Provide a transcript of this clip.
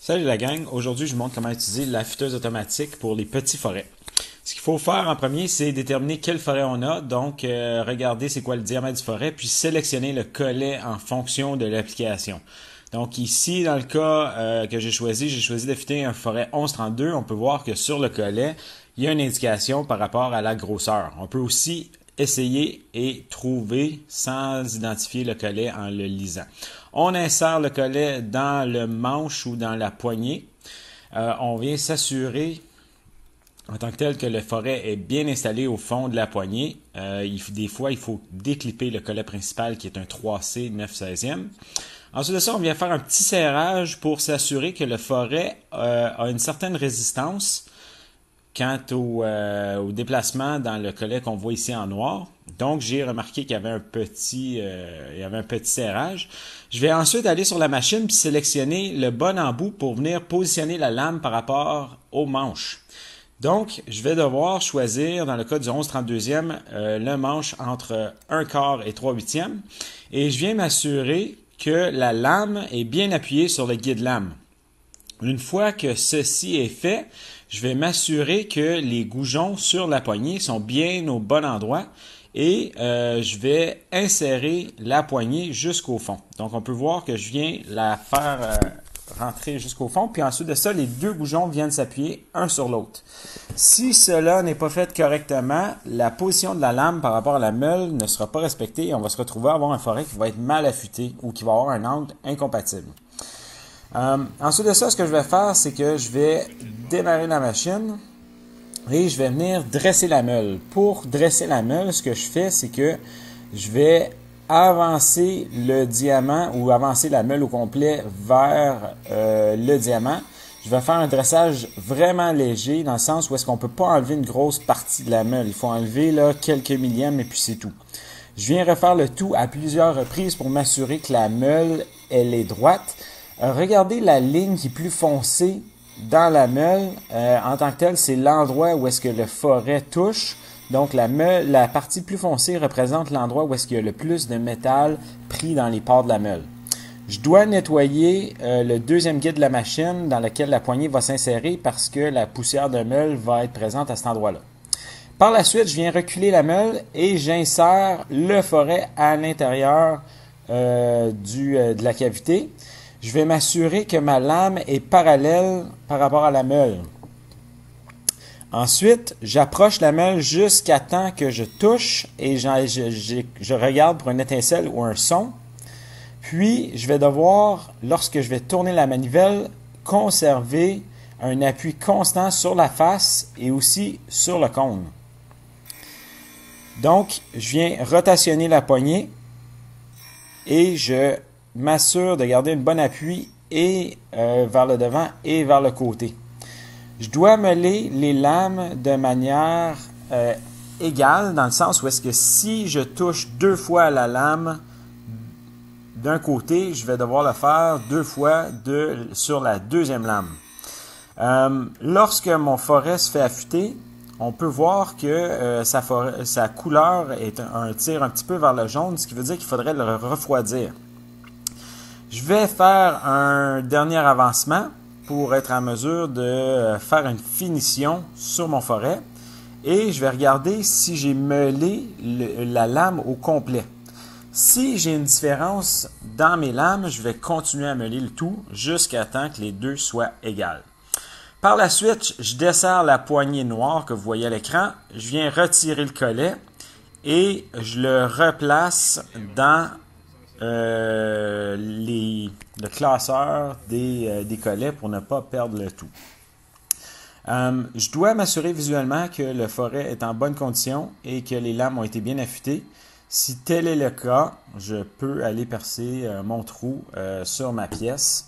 Salut la gang, aujourd'hui je vous montre comment utiliser l'affûteuse automatique pour les petits forêts. Ce qu'il faut faire en premier, c'est déterminer quel forêt on a, donc regarder c'est quoi le diamètre du forêt, puis sélectionner le collet en fonction de l'application. Donc ici, dans le cas que j'ai choisi d'affûter un forêt 1132. On peut voir que sur le collet, il y a une indication par rapport à la grosseur. On peut aussi essayer et trouver sans identifier le collet en le lisant. On insère le collet dans le manche ou dans la poignée. On vient s'assurer en tant que tel que le forêt est bien installé au fond de la poignée. Des fois, il faut déclipper le collet principal qui est un 3C 9/16e. Ensuite de ça, on vient faire un petit serrage pour s'assurer que le forêt a une certaine résistance quant au déplacement dans le collet qu'on voit ici en noir. Donc, j'ai remarqué qu'il y avait un petit serrage. Je vais ensuite aller sur la machine puis sélectionner le bon embout pour venir positionner la lame par rapport aux manches. Donc, je vais devoir choisir, dans le cas du 11/32e, le manche entre 1/4 et 3/8e. Et je viens m'assurer que la lame est bien appuyée sur le guide-lame. Une fois que ceci est fait, je vais m'assurer que les goujons sur la poignée sont bien au bon endroit et je vais insérer la poignée jusqu'au fond. Donc, on peut voir que je viens la faire rentrer jusqu'au fond, puis ensuite de ça, les deux goujons viennent s'appuyer un sur l'autre. Si cela n'est pas fait correctement, la position de la lame par rapport à la meule ne sera pas respectée et on va se retrouver à avoir un forêt qui va être mal affûté ou qui va avoir un angle incompatible. Ensuite de ça, ce que je vais faire, c'est que je vais démarrer la machine et je vais venir dresser la meule. Pour dresser la meule, ce que je fais, c'est que je vais avancer le diamant ou avancer la meule au complet vers le diamant. Je vais faire un dressage vraiment léger dans le sens où est-ce qu'on ne peut pas enlever une grosse partie de la meule. Il faut enlever là, quelques millièmes et puis c'est tout. Je viens refaire le tout à plusieurs reprises pour m'assurer que la meule, elle est droite. Regardez la ligne qui est plus foncée dans la meule. En tant que telle, c'est l'endroit où est-ce que le forêt touche. Donc, la partie plus foncée représente l'endroit où est-ce qu'il y a le plus de métal pris dans les pores de la meule. Je dois nettoyer le deuxième guide de la machine dans lequel la poignée va s'insérer parce que la poussière de meule va être présente à cet endroit-là. Par la suite, je viens reculer la meule et j'insère le forêt à l'intérieur de la cavité. Je vais m'assurer que ma lame est parallèle par rapport à la meule. Ensuite, j'approche la meule jusqu'à temps que je touche et je regarde pour une étincelle ou un son. Puis, je vais devoir, lorsque je vais tourner la manivelle, conserver un appui constant sur la face et aussi sur le cône. Donc, je viens rotationner la poignée et je m'assure de garder un bon appui et vers le devant et vers le côté. Je dois mêler les lames de manière égale, dans le sens où est-ce que si je touche deux fois la lame d'un côté, je vais devoir le faire deux fois sur la deuxième lame. Lorsque mon forêt se fait affûter, on peut voir que sa couleur tire un petit peu vers le jaune, ce qui veut dire qu'il faudrait le refroidir. Je vais faire un dernier avancement pour être en mesure de faire une finition sur mon forêt et je vais regarder si j'ai meulé la lame au complet. Si j'ai une différence dans mes lames, je vais continuer à meuler le tout jusqu'à temps que les deux soient égales. Par la suite, je desserre la poignée noire que vous voyez à l'écran, je viens retirer le collet et je le replace dans le classeur des collets pour ne pas perdre le tout. Je dois m'assurer visuellement que le forêt est en bonne condition et que les lames ont été bien affûtées. Si tel est le cas, je peux aller percer mon trou sur ma pièce